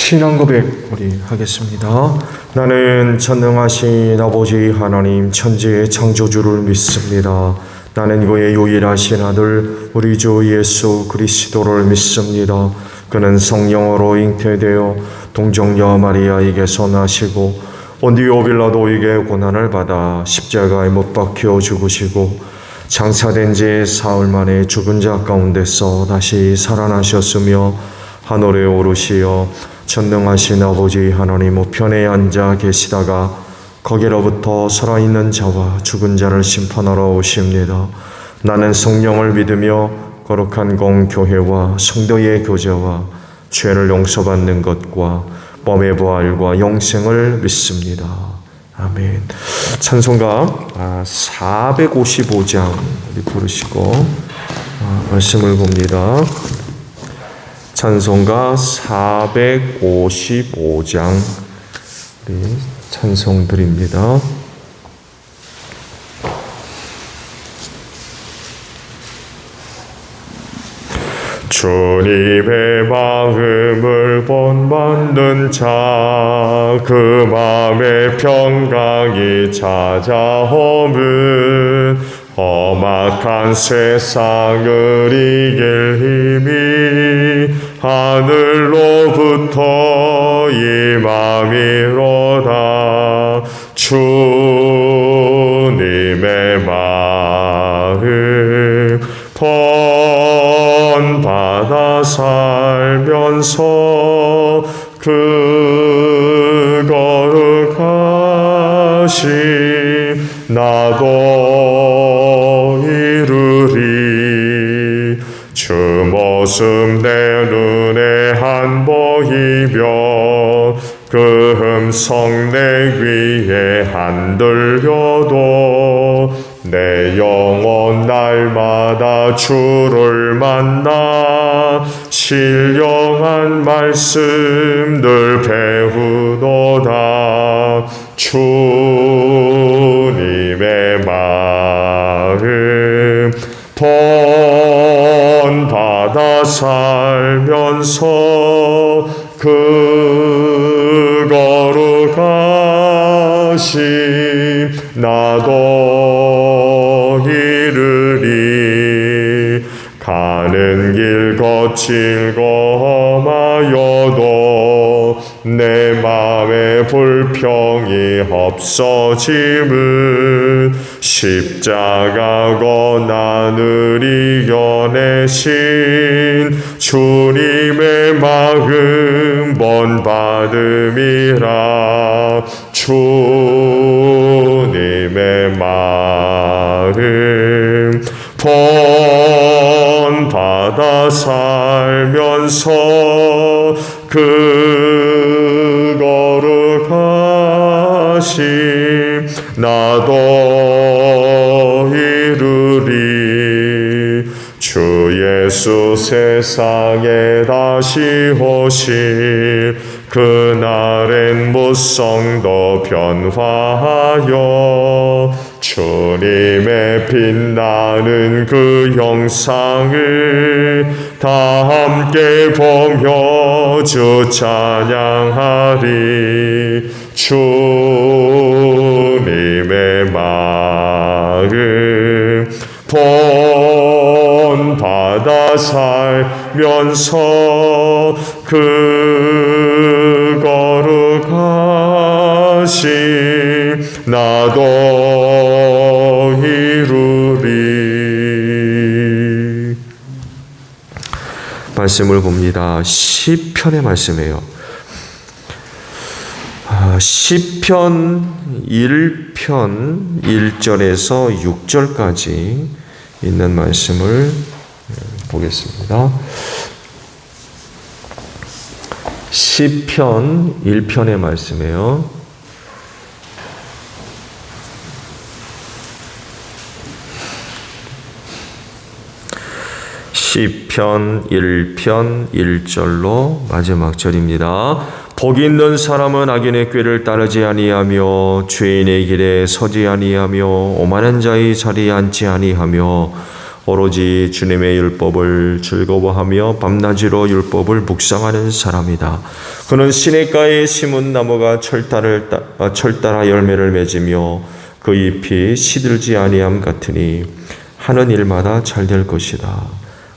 신앙 고백 우리 하겠습니다. 나는 전능하신 아버지 하나님 천지의 창조주를 믿습니다. 나는 그의 유일하신 아들 우리 주 예수 그리스도를 믿습니다. 그는 성령으로 잉태되어 동정녀 마리아에게서 나시고 본디오 빌라도에게 고난을 받아 십자가에 못 박혀 죽으시고 장사된 지 사흘 만에 죽은 자 가운데서 다시 살아나셨으며 하늘에 오르시어 전능하신 아버지 하나님 우편에 앉아 계시다가 거기로부터 살아있는 자와 죽은 자를 심판하러 오십니다. 나는 성령을 믿으며 거룩한 공교회와 성도의 교제와 죄를 용서받는 것과 범의 부활과 영생을 믿습니다. 아멘. 찬송가 455장 우리 부르시고 말씀을 봅니다. 찬송가 455장 우리 찬송 드립니다. 주님의 마음을 본받는 자, 그 마음의 평강이 찾아오면 험악한 세상을 이길 힘이 하늘로부터 임함이로다. 주님의 마음 본받아 살면서 그 거룩하심 나도 이루리. 주 모습 내 눈에 안 보이며 그 음성 내 귀에 안 들려도 내 영혼 날마다 주를 만나 신령한 말씀 늘 배우도다. 주님의 마음 본받아 살면서 그 거룩하심 나도 이르리. 가는 길 거칠고 험하여도 내 맘에 불평이 없어짐은 십자가 고난을 이겨내신 주님의 마음 본받음이라. 주님의 마음 본받아 살면서 그 거룩하심 나도 이루리. 주 예수 세상에 다시 오실 그날엔 무성도 변화하여 주님의 빛나는 그 영상을 다 함께 보며 주 찬양하리. 주님의 마음 본받아 살면서 그 거룩하심 나도 이루리. 말씀을 봅니다. 시편의 말씀이에요. 시편 1편 1절에서 6절까지 있는 말씀을 보겠습니다. 시편 1편의 말씀이에요. 시편 1편 1절로 마지막 절입니다. 복 있는 사람은 악인의 꾀를 따르지 아니하며 죄인의 길에 서지 아니하며 오만한 자의 자리에 앉지 아니하며 오로지 주님의 율법을 즐거워하며 밤낮으로 율법을 묵상하는 사람이다. 그는 시냇가에 심은 나무가 철따라 열매를 맺으며 그 잎이 시들지 아니함 같으니 하는 일마다 잘 될 것이다.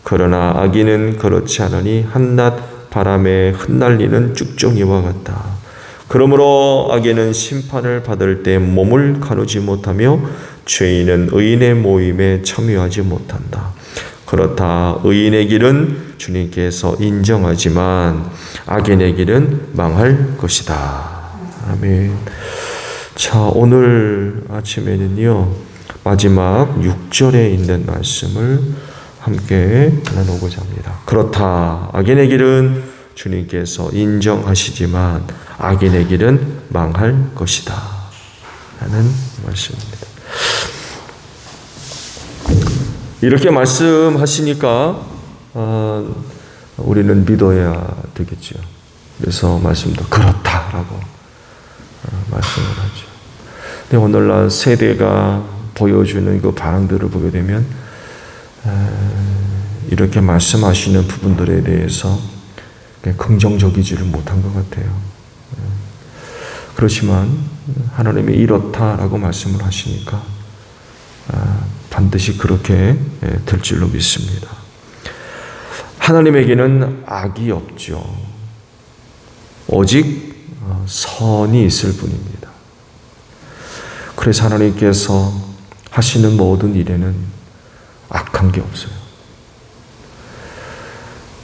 그러나 악인은 그렇지 않으니 한낮 바람에 흩날리는 쭉정이와 같다. 그러므로 악인은 심판을 받을 때 몸을 가누지 못하며 죄인은 의인의 모임에 참여하지 못한다. 그렇다. 의인의 길은 주님께서 인정하지만 악인의 길은 망할 것이다. 아멘. 자, 오늘 아침에는요, 마지막 6절에 있는 말씀을 함께 나누고자 합니다. 그렇다. 악인의 길은 주님께서 인정하시지만 악인의 길은 망할 것이다. 라는 말씀입니다. 이렇게 말씀하시니까 우리는 믿어야 되겠죠. 그래서 말씀도 그렇다라고 말씀을 하죠. 근데 오늘날 세대가 보여주는 그 반응들을 보게 되면 이렇게 말씀하시는 부분들에 대해서 긍정적이지를 못한 것 같아요. 그렇지만 하나님이 이렇다라고 말씀을 하시니까 반드시 그렇게 될 줄로 믿습니다. 하나님에게는 악이 없죠. 오직 선이 있을 뿐입니다. 그래서 하나님께서 하시는 모든 일에는 악한 게 없어요.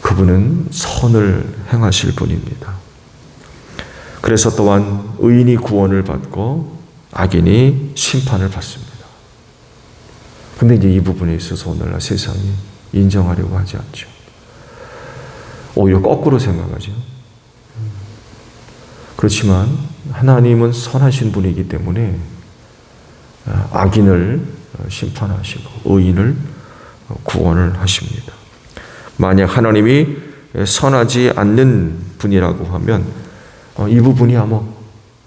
그분은 선을 행하실 분입니다. 그래서 또한 의인이 구원을 받고 악인이 심판을 받습니다. 근데 이제 이 부분에 있어서 오늘날 세상이 인정하려고 하지 않죠. 오히려 거꾸로 생각하죠. 그렇지만 하나님은 선하신 분이기 때문에 악인을 심판하시고 의인을 구원을 하십니다. 만약 하나님이 선하지 않는 분이라고 하면 이 부분이 아마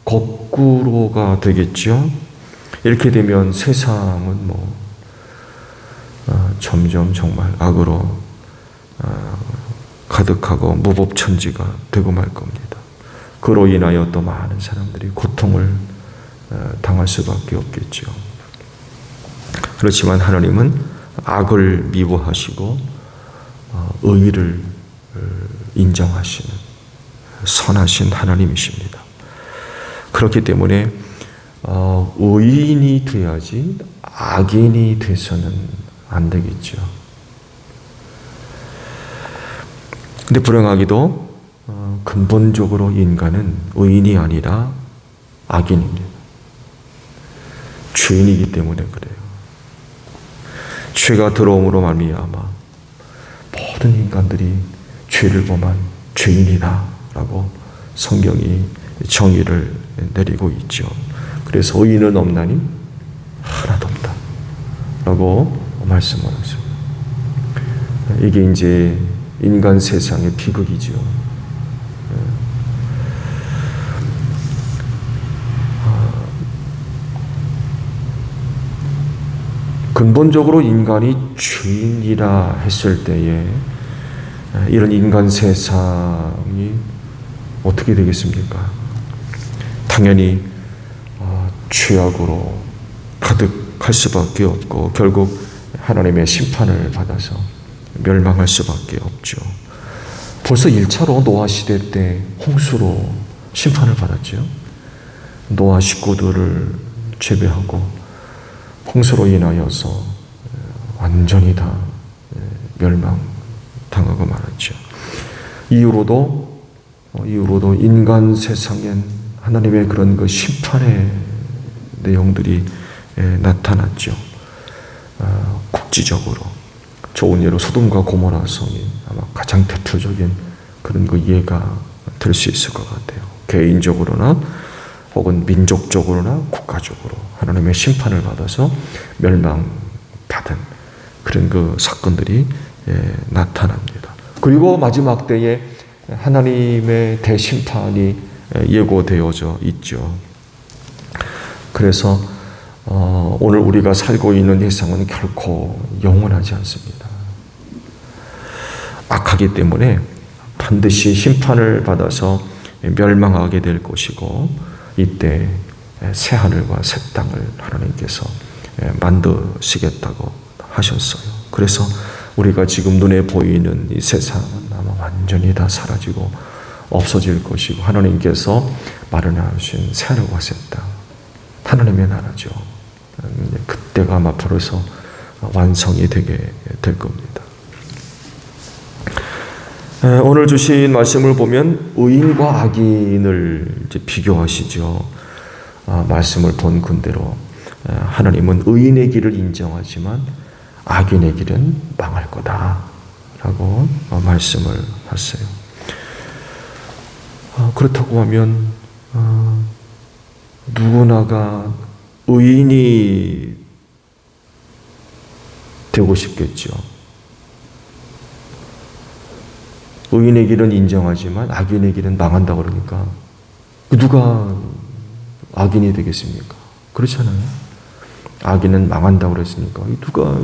거꾸로가 되겠죠. 이렇게 되면 세상은 점점 정말 악으로 가득하고 무법천지가 되고 말 겁니다. 그로 인하여 또 많은 사람들이 고통을 당할 수밖에 없겠죠. 그렇지만 하나님은 악을 미워하시고 의를 인정하시는 선하신 하나님이십니다. 그렇기 때문에 의인이 돼야지 악인이 돼서는 안 되겠죠. 근데 불행하게도 근본적으로 인간은 의인이 아니라 악인입니다. 죄인이기 때문에 그래요. 죄가 들어옴으로 말미암아 모든 인간들이 죄를 범한 죄인이다라고 성경이 정의를 내리고 있죠. 그래서 의인은 없나니 하나도 없다라고 말씀을 하죠. 이게 이제 인간 세상의 비극이죠. 근본적으로 인간이 죄인이라 했을 때에 이런 인간 세상이 어떻게 되겠습니까? 당연히 죄악으로 가득할 수밖에 없고 결국 하나님의 심판을 받아서 멸망할 수밖에 없죠. 벌써 1차로 노아 시대 때 홍수로 심판을 받았죠. 노아 식구들을 제외하고 홍수로 인하여서 완전히 다 멸망당하고 말았죠. 이후로도 인간 예상엔 하나님의 그런 그 심판의 내용들이 나타났죠. 국지적으로 좋은 예로 소돔과 고모라 성이 아마 가장 대표적인 그런 그 예가 될 수 있을 것 같아요. 개인적으로나 혹은 민족적으로나 국가적으로 하나님의 심판을 받아서 멸망받은 그런 그 사건들이 나타납니다. 그리고 마지막 때에 하나님의 대심판이 예고되어져 있죠. 그래서 오늘 우리가 살고 있는 세상은 결코 영원하지 않습니다. 악하기 때문에 반드시 심판을 받아서 멸망하게 될 것이고, 이때 새 하늘과 새 땅을 하나님께서 만드시겠다고 하셨어요. 그래서 우리가 지금 눈에 보이는 이 세상은 아마 완전히 다 사라지고 없어질 것이고, 하나님께서 마련하신 새 하늘과 새 땅, 하나님의 나라죠. 그때가 아마 벌써 완성이 되게 될 겁니다. 오늘 주신 말씀을 보면 의인과 악인을 이제 비교하시죠. 말씀을 본 군대로 하나님은 의인의 길을 인정하지만 악인의 길은 망할 거다라고 말씀을 하세요. 그렇다고 하면 누구나가 의인이 되고 싶겠죠. 의인의 길은 인정하지만 악인의 길은 망한다고 그러니까 누가 악인이 되겠습니까? 그렇잖아요. 악인은 망한다고 그랬으니까 누가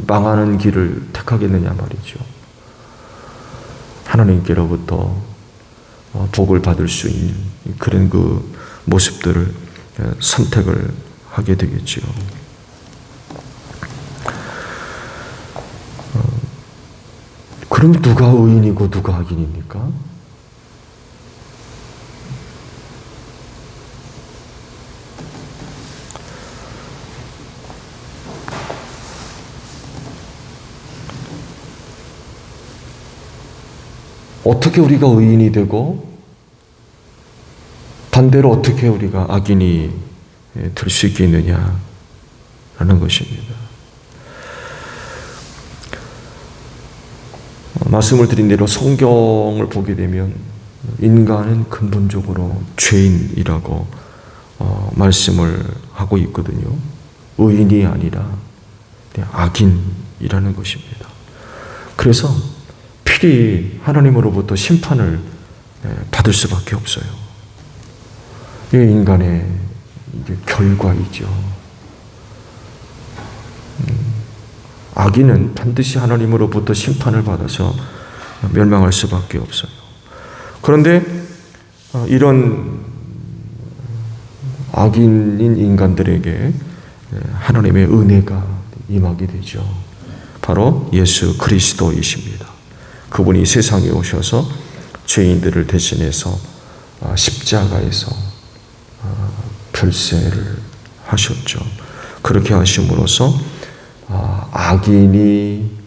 망하는 길을 택하겠느냐 말이죠. 하나님께로부터 복을 받을 수 있는 그런 그 모습들을 선택을 하게 되겠죠. 그럼 누가 의인이고 누가 악인입니까? 어떻게 우리가 의인이 되고 반대로 어떻게 우리가 악인이 될 수 있겠느냐라는 것입니다. 말씀을 드린 대로 성경을 보게 되면 인간은 근본적으로 죄인이라고 말씀을 하고 있거든요. 의인이 아니라 악인이라는 것입니다. 그래서 필히 하나님으로부터 심판을 받을 수밖에 없어요. 이게 인간의 결과이죠. 악인은 반드시 하나님으로부터 심판을 받아서 멸망할 수밖에 없어요. 그런데 이런 악인인 인간들에게 하나님의 은혜가 임하게 되죠. 바로 예수 그리스도이십니다. 그분이 세상에 오셔서 죄인들을 대신해서 십자가에서 별세를 하셨죠. 그렇게 하심으로써 악인이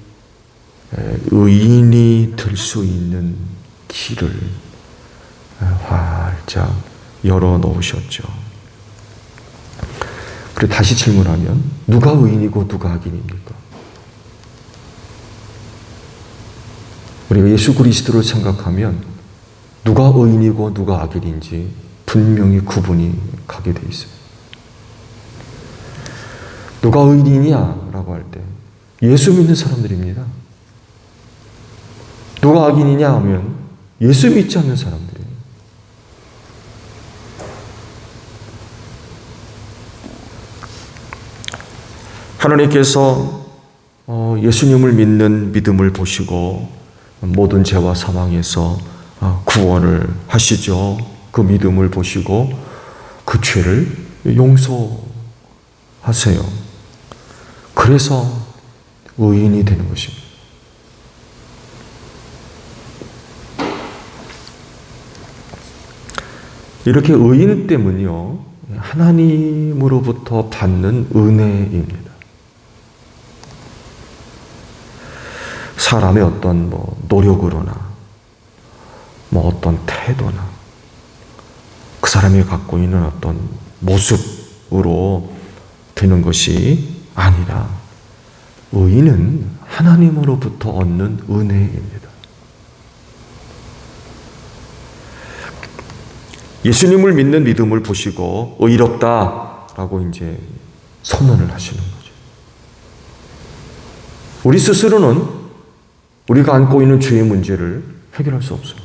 의인이 될 수 있는 길을 활짝 열어놓으셨죠. 그리고 다시 질문하면 누가 의인이고 누가 악인입니까? 우리가 예수 그리스도를 생각하면 누가 의인이고 누가 악인인지 분명히 구분이 가게 돼 있어요. 누가 의인이냐라고 할 때 예수 믿는 사람들입니다. 누가 악인이냐 하면 예수 믿지 않는 사람들이에요. 하나님께서 예수님을 믿는 믿음을 보시고 모든 죄와 사망에서 구원을 하시죠. 그 믿음을 보시고 그 죄를 용서하세요. 그래서 의인이 되는 것입니다. 이렇게 의인 때문요, 하나님으로부터 받는 은혜입니다. 사람의 어떤 노력으로나 어떤 태도나 그 사람이 갖고 있는 어떤 모습으로 되는 것이 아니라 의인은 하나님으로부터 얻는 은혜입니다. 예수님을 믿는 믿음을 보시고 의롭다라고 이제 선언을 하시는 거죠. 우리 스스로는 우리가 안고 있는 죄의 문제를 해결할 수 없어요.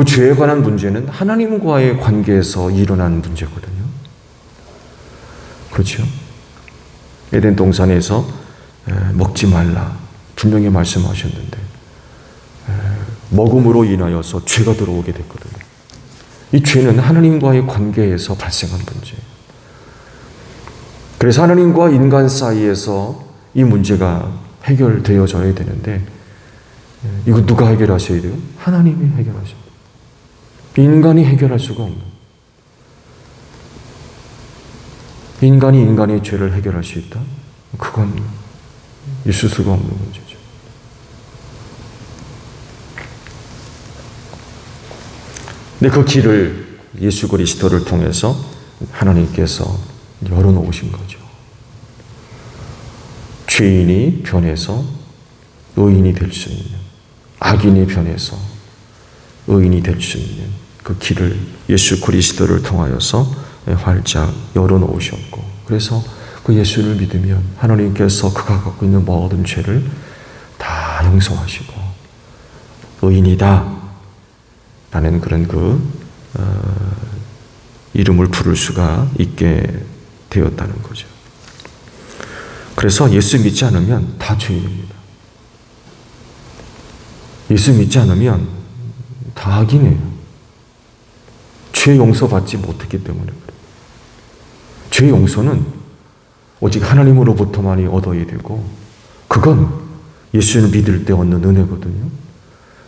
그 죄에 관한 문제는 하나님과의 관계에서 일어난 문제거든요. 그렇죠? 에덴 동산에서 먹지 말라 분명히 말씀하셨는데 먹음으로 인하여서 죄가 들어오게 됐거든요. 이 죄는 하나님과의 관계에서 발생한 문제예요. 그래서 하나님과 인간 사이에서 이 문제가 해결되어져야 되는데 이거 누가 해결하셔야 돼요? 하나님이 해결하셔야 돼요. 인간이 해결할 수가 없는, 인간이 인간의 죄를 해결할 수 있다? 그건 있을 수가 없는 문제죠. 근데 그 길을 예수 그리스도를 통해서 하나님께서 열어놓으신 거죠. 죄인이 변해서 의인이 될 수 있는, 악인이 변해서 의인이 될 수 있는 그 길을 예수 그리스도를 통하여서 활짝 열어놓으셨고, 그래서 그 예수를 믿으면 하나님께서 그가 갖고 있는 모든 죄를 다 용서하시고 의인이다 라는 그런 이름을 부를 수가 있게 되었다는 거죠. 그래서 예수 믿지 않으면 다 죄인입니다. 예수 믿지 않으면 다 악인이에요. 죄 용서받지 못했기 때문에 그래요. 죄 용서는 오직 하나님으로부터만이 얻어야 되고, 그건 예수를 믿을 때 얻는 은혜거든요.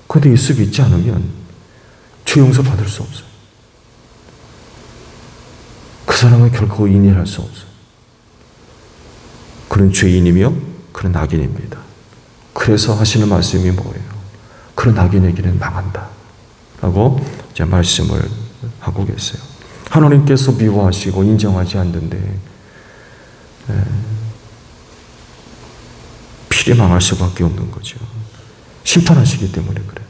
그런데 예수 믿지 않으면 죄 용서 받을 수 없어요. 그 사람은 결코 의인이랄 수 없어요. 그런 죄인이며 그런 악인입니다. 그래서 하시는 말씀이 뭐예요? 그런 악인에게는 망한다 라고 이제 말씀을 하고 계세요. 하나님께서 미워하시고 인정하지 않는데 필히 망할 수밖에 없는 거죠. 심판하시기 때문에 그래요.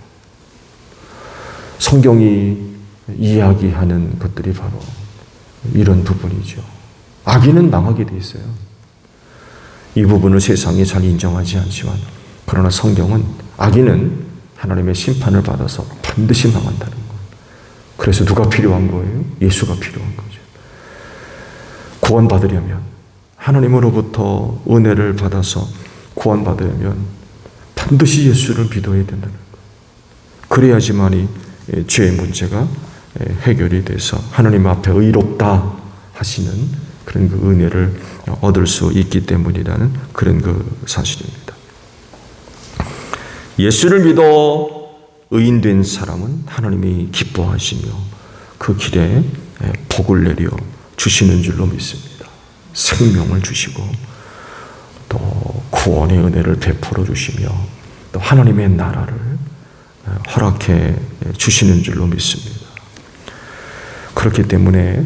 성경이 이야기하는 것들이 바로 이런 부분이죠. 악인은 망하게 돼 있어요. 이 부분을 세상이 잘 인정하지 않지만, 그러나 성경은 악인은 하나님의 심판을 받아서 반드시 망한다는 거예요. 그래서 누가 필요한 거예요? 예수가 필요한 거죠. 구원받으려면, 하나님으로부터 은혜를 받아서 구원받으려면 반드시 예수를 믿어야 된다는 거예요. 그래야지만이 죄의 문제가 해결이 돼서 하나님 앞에 의롭다 하시는 그런 그 은혜를 얻을 수 있기 때문이라는 그런 그 사실입니다. 예수를 믿어 의인된 사람은 하나님이 기뻐하시며 그 길에 복을 내려 주시는 줄로 믿습니다. 생명을 주시고 또 구원의 은혜를 베풀어 주시며 또 하나님의 나라를 허락해 주시는 줄로 믿습니다. 그렇기 때문에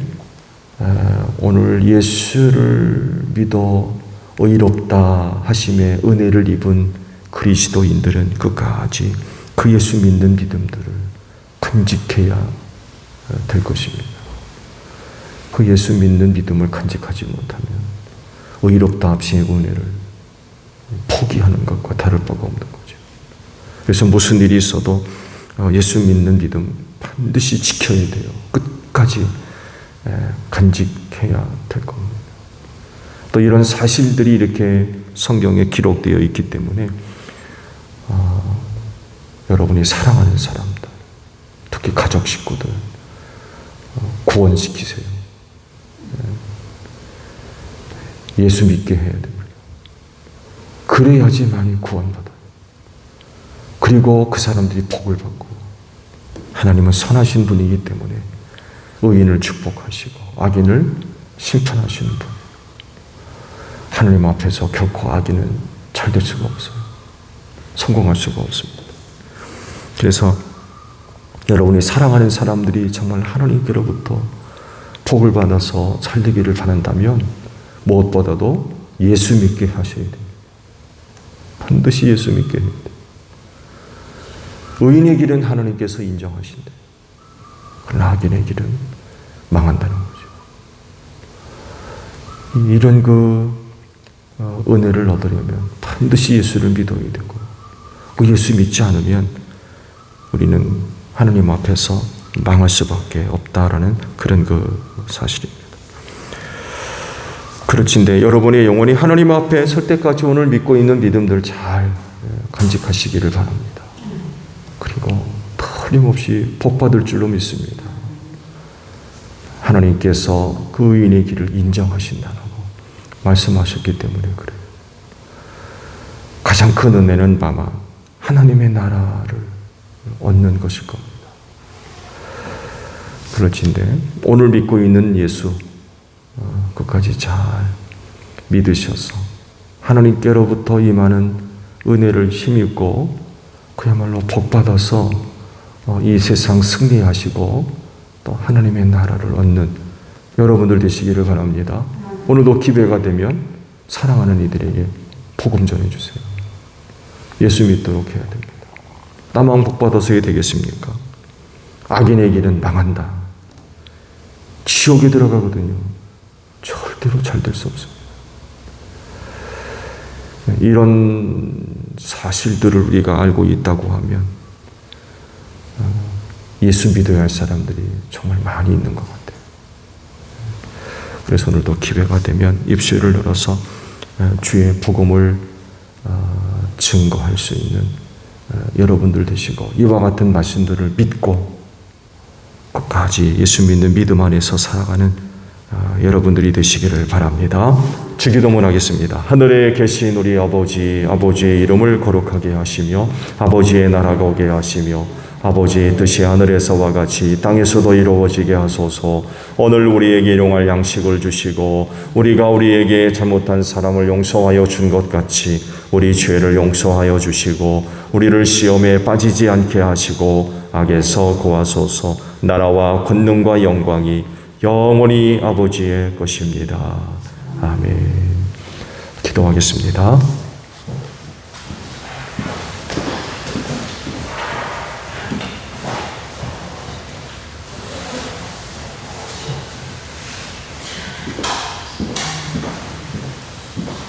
오늘 예수를 믿어 의롭다 하심의 은혜를 입은 그리스도인들은 끝까지 그 예수 믿는 믿음들을 간직해야 될 것입니다. 그 예수 믿는 믿음을 간직하지 못하면 의롭다 하심의 은혜를 포기하는 것과 다를 바가 없는 거죠. 그래서 무슨 일이 있어도 예수 믿는 믿음 반드시 지켜야 돼요. 끝까지 간직해야 될 겁니다. 또 이런 사실들이 이렇게 성경에 기록되어 있기 때문에 여러분이 사랑하는 사람들, 특히 가족 식구들 구원시키세요. 예수 믿게 해야 됩니다. 그래야지만이 구원받아요. 그리고 그 사람들이 복을 받고, 하나님은 선하신 분이기 때문에 의인을 축복하시고 악인을 심판하시는 분. 하나님 앞에서 결코 악인은 잘 될 수가 없어요. 성공할 수가 없습니다. 그래서 여러분이 사랑하는 사람들이 정말 하나님께로부터 복을 받아서 잘 되기를 바란다면 무엇보다도 예수 믿게 하셔야 돼요. 반드시 예수 믿게 해야 돼요. 의인의 길은 하나님께서 인정하신대. 그러나 악인의 길은 망한다는 거죠. 이런 은혜를 얻으려면 반드시 예수를 믿어야 되고, 그 예수 믿지 않으면 우리는 하느님 앞에서 망할 수밖에 없다라는 그런 그 사실입니다. 그렇진데 여러분의 영혼이 하나님 앞에 설 때까지 오늘 믿고 있는 믿음들 잘 간직하시기를 바랍니다. 그리고 틀림없이 복받을 줄로 믿습니다. 하나님께서 그 의인의 길을 인정하신다고 말씀하셨기 때문에 그래요. 가장 큰 은혜는 아마 하나님의 나라를 얻는 것일 겁니다. 그렇진데 오늘 믿고 있는 예수 끝까지 잘 믿으셔서 하나님께로부터 임하는 은혜를 힘입고 그야말로 복받아서 이 세상 승리하시고 또 하나님의 나라를 얻는 여러분들 되시기를 바랍니다. 오늘도 기회가 되면 사랑하는 이들에게 복음 전해주세요. 예수 믿도록 해야 됩니다. 나만 복받아서야 되겠습니까? 악인의 길은 망한다. 지옥에 들어가거든요. 절대로 잘 될 수 없습니다. 이런 사실들을 우리가 알고 있다고 하면 예수 믿어야 할 사람들이 정말 많이 있는 것 같아요. 그래서 오늘도 기회가 되면 입술을 열어서 주의 복음을 증거할 수 있는 여러분들 되시고 이와 같은 말씀들을 믿고 끝까지 예수 믿는 믿음 안에서 살아가는 여러분들이 되시기를 바랍니다. 주기도문 하겠습니다. 하늘에 계신 우리 아버지, 아버지의 이름을 거룩하게 하시며 아버지의 나라가 오게 하시며 아버지의 뜻이 하늘에서와 같이 땅에서도 이루어지게 하소서. 오늘 우리에게 일용할 양식을 주시고 우리가 우리에게 잘못한 사람을 용서하여 준 것 같이 우리 죄를 용서하여 주시고 우리를 시험에 빠지지 않게 하시고 악에서 구하소서. 나라와 권능과 영광이 영원히 아버지의 것입니다. 아멘. 기도하겠습니다.